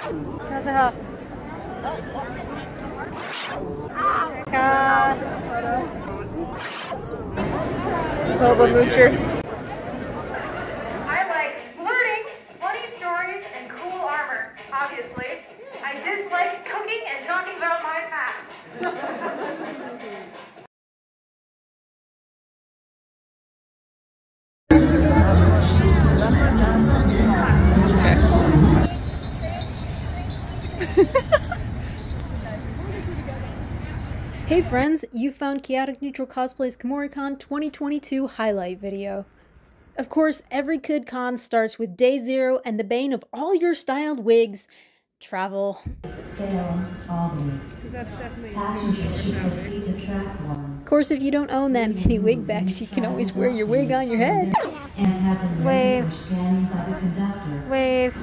가자. 가. Boba Moocher. I like flirting, funny stories, and cool armor, obviously. I dislike cooking and talking about my past. Hey friends, you found Chaotic Neutral Cosplay's Kumoricon 2022 highlight video. Of course, every KidCon starts with day 0 and the bane of all your styled wigs, travel. Of course, if you don't own that many wig bags, you can always wear your wig on your head. Wave. Wave.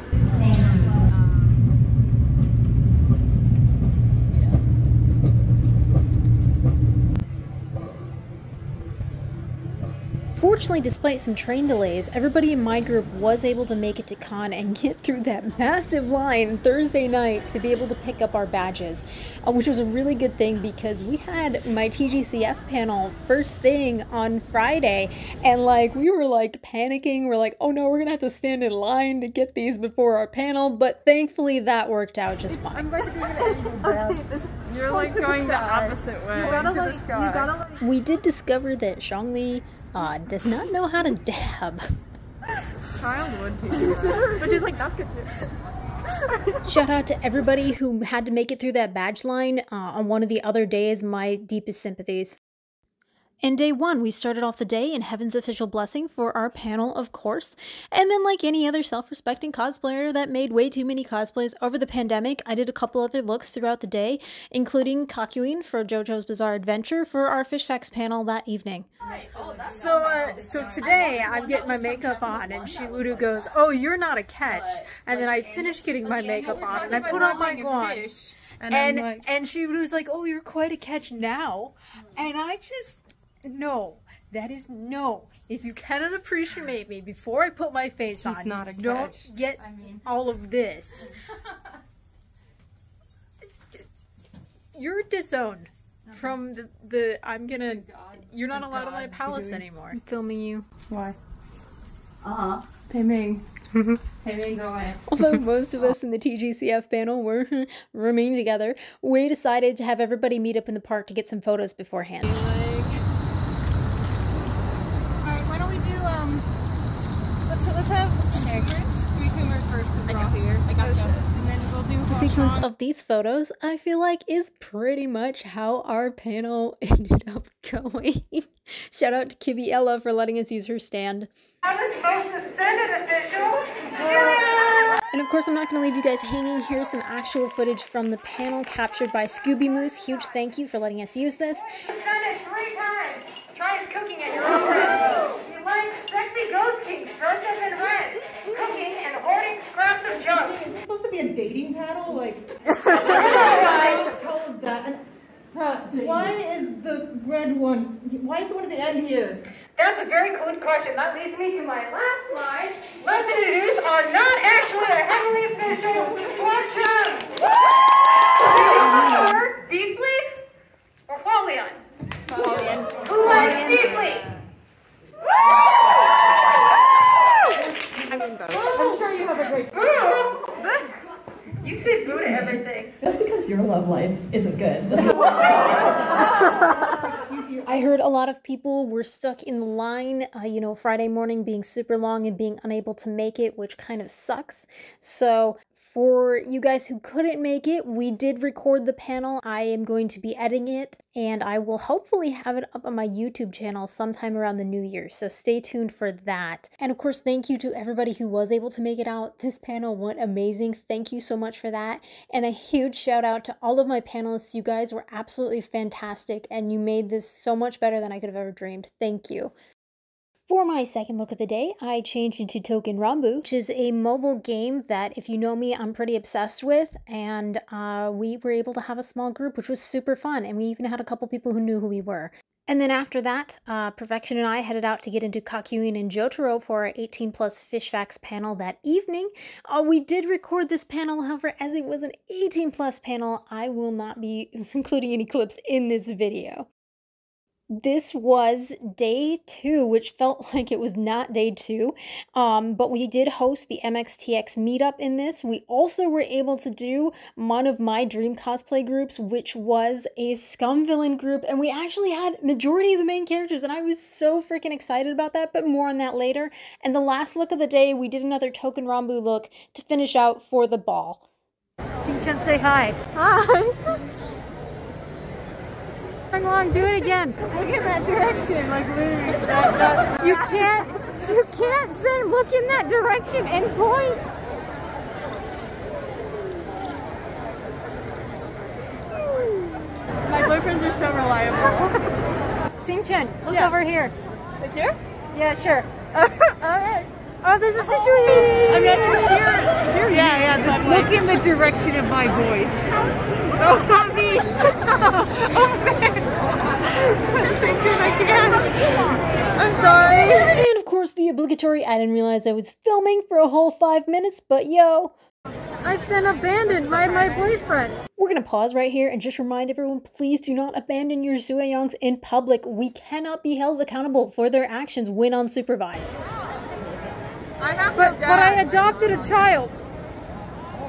Fortunately, despite some train delays, everybody in my group was able to make it to con and get through that massive line Thursday night to be able to pick up our badges, which was a really good thing because we had my TGCF panel first thing on Friday, and like we were like panicking. We're like, oh no, we're gonna have to stand in line to get these before our panel, but thankfully that worked out just fine. I'm like doing an angle down. You're like going the opposite way. You gotta We did discover that Zhongli does not know how to dab. Child would teach you that. But she's like, that's good too. Shout out to everybody who had to make it through that badge line on one of the other days. My deepest sympathies. And day 1, we started off the day in Heaven's official blessing for our panel, of course. And then like any other self-respecting cosplayer that made way too many cosplays over the pandemic, I did a couple other looks throughout the day, including Kakuin for JoJo's Bizarre Adventure for our Fish Facts panel that evening. So today I'm getting my makeup on and Shiwuru goes, oh, you're not a catch. And then I finish getting my makeup on and I put on my guan. And Shiwuru's like, oh, you're quite a catch now. And I just... No, that is no. If you cannot appreciate me before I put my face on, not a don't catch. Get all of this. You're disowned from the I'm gonna. You're not allowed on my palace anymore. I'm filming you. Why? Hey Ming. Hey Ming, go away. Although most of us in the TGCF panel were remain together, we decided to have everybody meet up in the park to get some photos beforehand. Let's have Chris. We can work first because we're all here. I got you. And then we'll do the sequence of these photos, I feel like, is pretty much how our panel ended up going. Shout out to Kibby Ella for letting us use her stand. Heaven's most ascended official. And of course, I'm not going to leave you guys hanging. Here's some actual footage from the panel captured by Scooby Moose. Huge thank you for letting us use this. You've done it 3 times. Try cooking at your own risk. You like sexy ghost kings dressed up in red, cooking and hoarding scraps of junk. Is this supposed to be a dating panel? Like, tell them that. Why is the red one? Why is the one at the end here? That's a very good question. That leads me to my last slide. Let's introduce our not actually a heavenly official collection. Beef leaf or Folion? Folion. Who likes beef leaf? I mean both. I'm sure you have a great. You say boo to everything. Just because your love life isn't good. I heard a lot of people were stuck in the line, you know, Friday morning being super long and being unable to make it, which kind of sucks. So for you guys who couldn't make it, we did record the panel. I am going to be editing it, and I will hopefully have it up on my YouTube channel sometime around the new year. So stay tuned for that. And of course, thank you to everybody who was able to make it out. This panel went amazing. Thank you so much for that. And a huge shout out to all of my panelists. You guys were absolutely fantastic, and you made this so much better than I could have ever dreamed. Thank you. For my second look of the day, I changed into Token Rambu, which is a mobile game that, if you know me, I'm pretty obsessed with, and we were able to have a small group, which was super fun, and we even had a couple people who knew who we were. And then after that, Perfection and I headed out to get into Kakyoin and Jotaro for our 18 plus fish facts panel that evening. We did record this panel, however, as it was an 18 plus panel, I will not be including any clips in this video. This was day 2, which felt like it was not day 2, but we did host the MXTX meetup in this. We also were able to do one of my dream cosplay groups, which was a scum villain group, and we actually had majority of the main characters, and I was so freaking excited about that, but more on that later. And the last look of the day, we did another Token Rambu look to finish out for the ball. Shin-chan, say hi. Hi. Long, do it again. Look in that direction, like literally. You can't say look in that direction and point. My boyfriends are so reliable. Sing-chan, look Yes. over here. Like here? Yeah, sure. Alright. Oh, there's a situation. I mean, here. Yeah. Look in the direction of my voice. Oh, not me. Oh, man. I can't. I'm sorry. And of course, the obligatory, I didn't realize I was filming for a whole 5 minutes, but yo. I've been abandoned by my boyfriend. We're gonna pause right here and just remind everyone, please do not abandon your Zueyangs in public. We cannot be held accountable for their actions when unsupervised. But I adopted a child.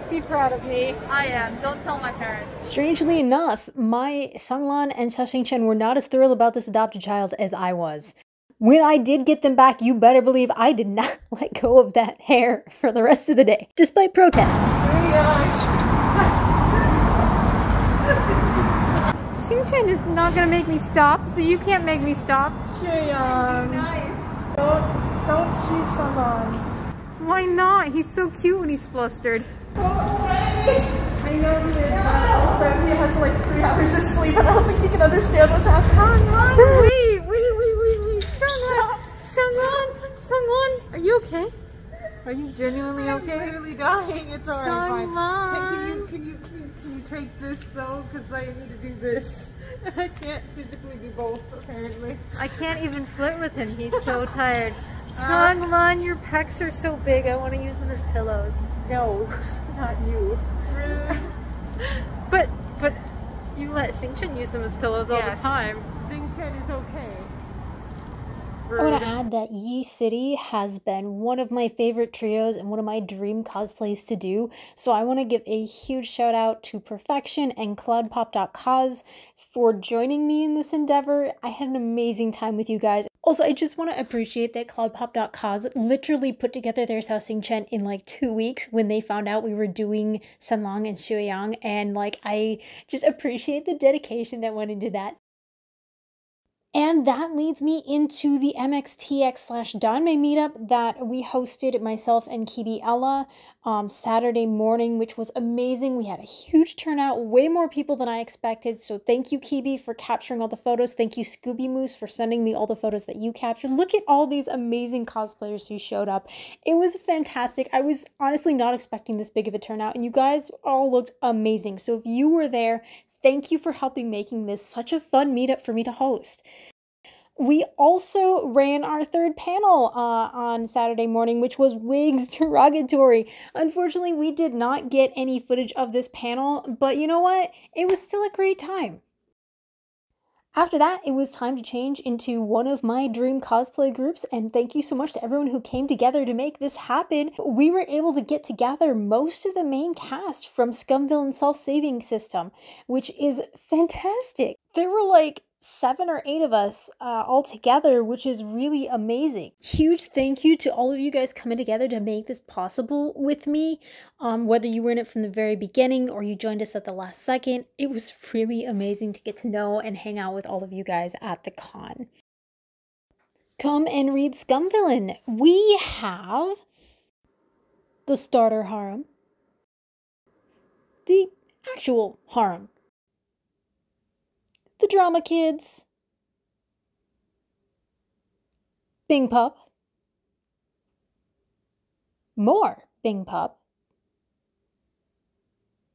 Be proud of me. I am. Don't tell my parents. Strangely enough, my Sunglan and Sasing-chen were not as thrilled about this adopted child as I was. When I did get them back, you better believe I did not let go of that hair for the rest of the day, despite protests. Sing-chen is not gonna make me stop, so you can't make me stop. Don't choose someone. Why not? He's so cute when he's flustered. Go away! I know he is, but also he has like 3 hours of sleep, and I don't think he can understand what's happening. Wait. Sungwon, are you okay? Are you genuinely okay? I'm literally dying. It's alright. Sungwon. Can you take this though? Because I need to do this. I can't physically do both, apparently. I can't even flirt with him. He's so tired. Sungwon, your pecs are so big. I want to use them as pillows. No, not you. But you let Sing-chen use them as pillows all the time. Sing-chen is okay. I want to add that Yi City has been one of my favorite trios and one of my dream cosplays to do. So I want to give a huge shout out to Perfection and cloudpop.cos for joining me in this endeavor. I had an amazing time with you guys. Also, I just want to appreciate that cloudpop.cos literally put together their Sao Sing-chen in like 2 weeks when they found out we were doing Sanlang and Xueyang, and like I just appreciate the dedication that went into that. And that leads me into the MXTX/Danmei meetup that we hosted, myself and Kibi Ella, Saturday morning, which was amazing. We had a huge turnout, way more people than I expected. So thank you, Kibi, for capturing all the photos. Thank you, Scooby Moose, for sending me all the photos that you captured. Look at all these amazing cosplayers who showed up. It was fantastic. I was honestly not expecting this big of a turnout, and you guys all looked amazing. So if you were there, thank you for helping making this such a fun meetup for me to host. We also ran our 3rd panel on Saturday morning, which was Wigs Derogatory. Unfortunately, we did not get any footage of this panel, but you know what? It was still a great time. After that, it was time to change into one of my dream cosplay groups, and thank you so much to everyone who came together to make this happen. We were able to get together most of the main cast from Scumville Self-Saving System, which is fantastic. There were like 7 or 8 of us all together, which is really amazing. Huge thank you to all of you guys coming together to make this possible with me. Whether you were in it from the very beginning or you joined us at the last second, it was really amazing to get to know and hang out with all of you guys at the con. Come and read Scumvillain. We have the starter harem, the actual harem, the drama kids, Bing Pup, more Bing Pup,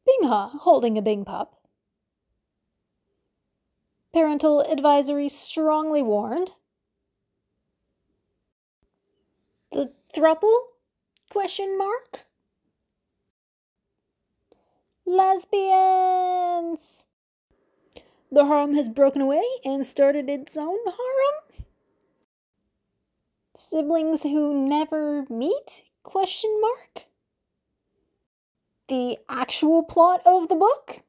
Bing Ha holding a Bing Pup, Parental advisory strongly warned. The throuple? Question mark? Lesbians! The harem has broken away and started its own harem? Siblings who never meet? Question mark? The actual plot of the book?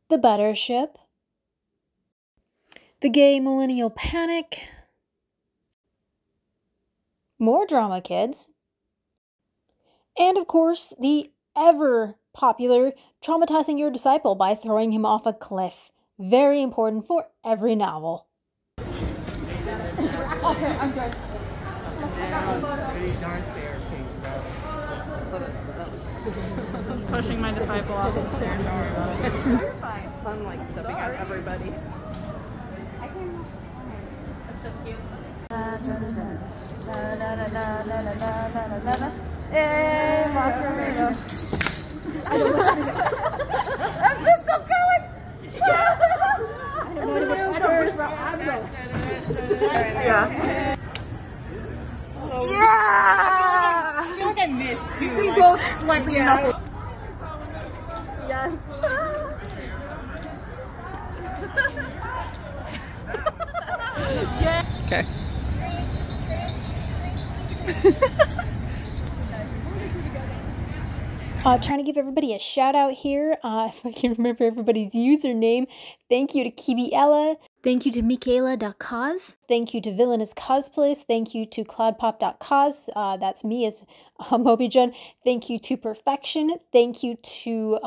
The Better Ship? The Gay Millennial Panic? More drama, kids. And of course, the ever popular traumatizing your disciple by throwing him off a cliff. Very important for every novel. Okay, I'm good. I'm pushing my disciple off the stairs. Don't worry about it. You're fine. I'm like stepping on everybody. That's so cute. Hey, Macarena. I'm just still going. Yeah. Yeah! I feel like I missed too. We both slightly enough. Yes. Yeah. Okay. Trying to give everybody a shout out here. If I can remember everybody's username. Thank you to Kibiella. Thank you to Michaela.cos. Thank you to Villainous Cosplays. Thank you to Cloudpop.cos. That's me as Mobyjun. Thank you to Perfection. Thank you to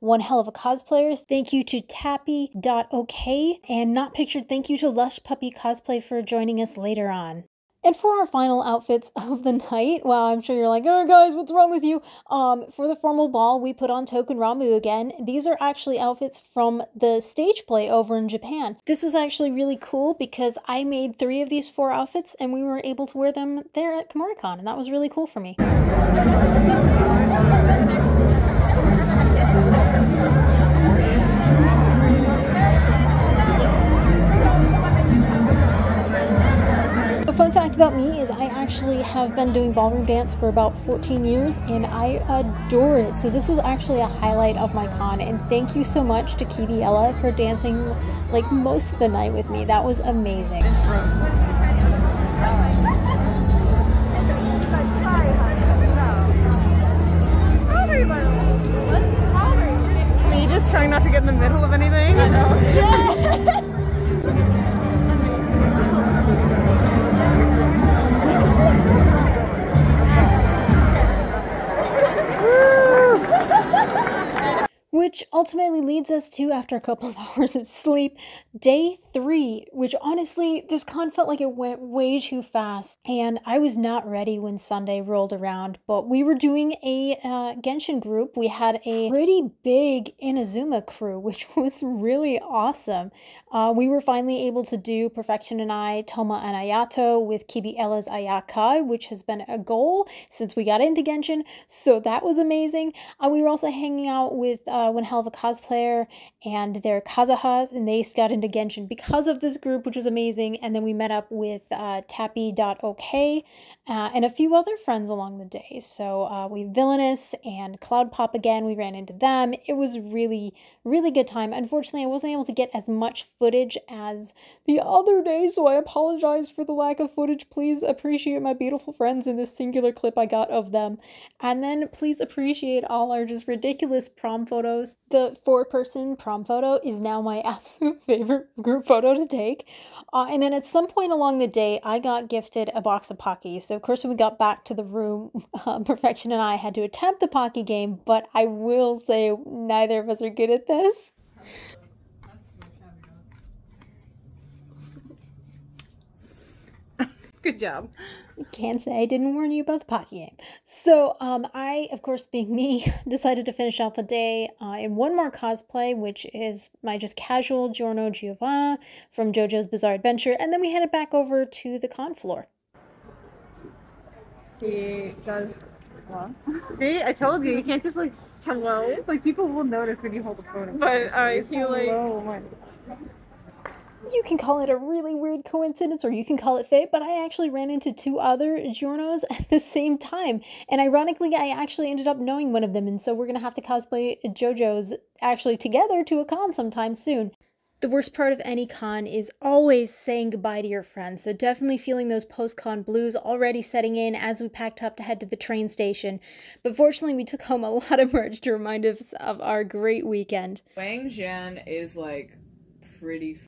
One Hell of a Cosplayer. Thank you to Tappy.ok. And not pictured, thank you to Lush Puppy Cosplay for joining us later on. And for our final outfits of the night, well, I'm sure you're like, oh guys, what's wrong with you? For the formal ball, we put on Token Ramu again. These are actually outfits from the stage play over in Japan. This was actually really cool because I made 3 of these 4 outfits and we were able to wear them there at Kumoricon, and that was really cool for me. A fun fact about me is I actually have been doing ballroom dance for about 14 years and I adore it. So this was actually a highlight of my con, and thank you so much to Kibiella for dancing like most of the night with me. That was amazing. Me just trying not to get in the middle of anything. I know. Yeah. Which ultimately leads us to, after a couple of hours of sleep, day 3, which honestly, this con felt like it went way too fast. And I was not ready when Sunday rolled around, but we were doing a Genshin group. We had a pretty big Inazuma crew, which was really awesome. We were finally able to do Perfection and I, Toma and Ayato with Kibiella's Ayaka, which has been a goal since we got into Genshin. So that was amazing. We were also hanging out with One Hell of a Cosplayer and their Kazaha, and they got into Genshin because of this group, which was amazing. And then we met up with Tappy.ok and a few other friends along the day. So we Villainous and Cloudpop again, we ran into them. It was really, really good time. Unfortunately, I wasn't able to get as much footage as the other day, so I apologize for the lack of footage. Please appreciate my beautiful friends in this singular clip I got of them. And then please appreciate all our just ridiculous prom photos. The 4-person prom photo is now my absolute favorite group photo to take. And then at some point along the day, I got gifted a box of Pocky. So of course when we got back to the room, Perfection and I had to attempt the Pocky game, but I will say neither of us are good at this. Good job. Can't say I didn't warn you about the Pocky game. So I, of course, being me, decided to finish out the day in one more cosplay, which is my just casual Giorno Giovanna from JoJo's Bizarre Adventure, and then we headed back over to the con floor. He does See, I told you, you can't just like hello. Like people will notice when you hold the phone. But I feel like You can call it a really weird coincidence or you can call it fate, but I actually ran into 2 other Giornos at the same time. And ironically, I actually ended up knowing one of them, and so we're gonna have to cosplay JoJo's actually together to a con sometime soon. The worst part of any con is always saying goodbye to your friends, so definitely feeling those post-con blues already setting in as we packed up to head to the train station. But fortunately, we took home a lot of merch to remind us of our great weekend. Wang Jian is like pretty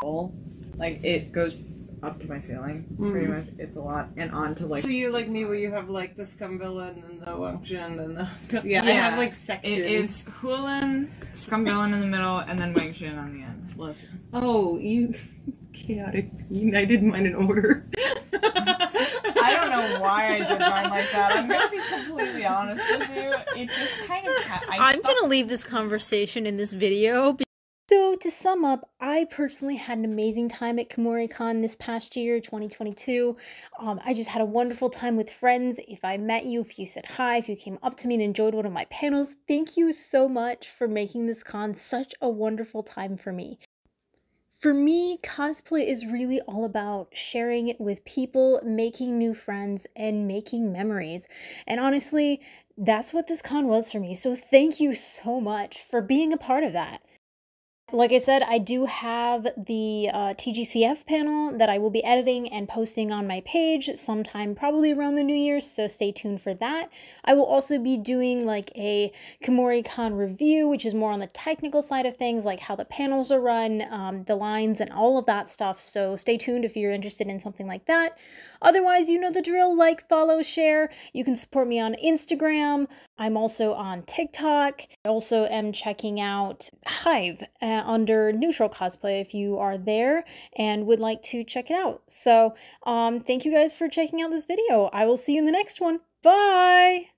full. Like it goes up to my ceiling, pretty much. It's a lot, and onto like. So you're like me, where you have like the scum villain and the Wangjian and the yeah, I have like sections. It's Hulin, Scum Villain in the middle, and then Wang Jian on the end. Listen. Oh, you chaotic. I did mine in order. I don't know why I did mine like that. I'm gonna be completely honest with you. It just kind of. I'm gonna leave this conversation in this video. So to sum up, I personally had an amazing time at Kumoricon this past year, 2022. I just had a wonderful time with friends. If I met you, if you said hi, if you came up to me and enjoyed one of my panels, thank you so much for making this con such a wonderful time for me. For me, cosplay is really all about sharing it with people, making new friends, and making memories. And honestly, that's what this con was for me. So thank you so much for being a part of that. Like I said, I do have the TGCF panel that I will be editing and posting on my page sometime probably around the New Year, so stay tuned for that. I will also be doing like a Kumoricon review, which is more on the technical side of things, like how the panels are run, the lines, and all of that stuff, so stay tuned if you're interested in something like that. Otherwise, you know the drill, like, follow, share. You can support me on Instagram. I'm also on TikTok. I also am checking out Hive under Neutral Cosplay if you are there and would like to check it out. So thank you guys for checking out this video. I will see you in the next one. Bye!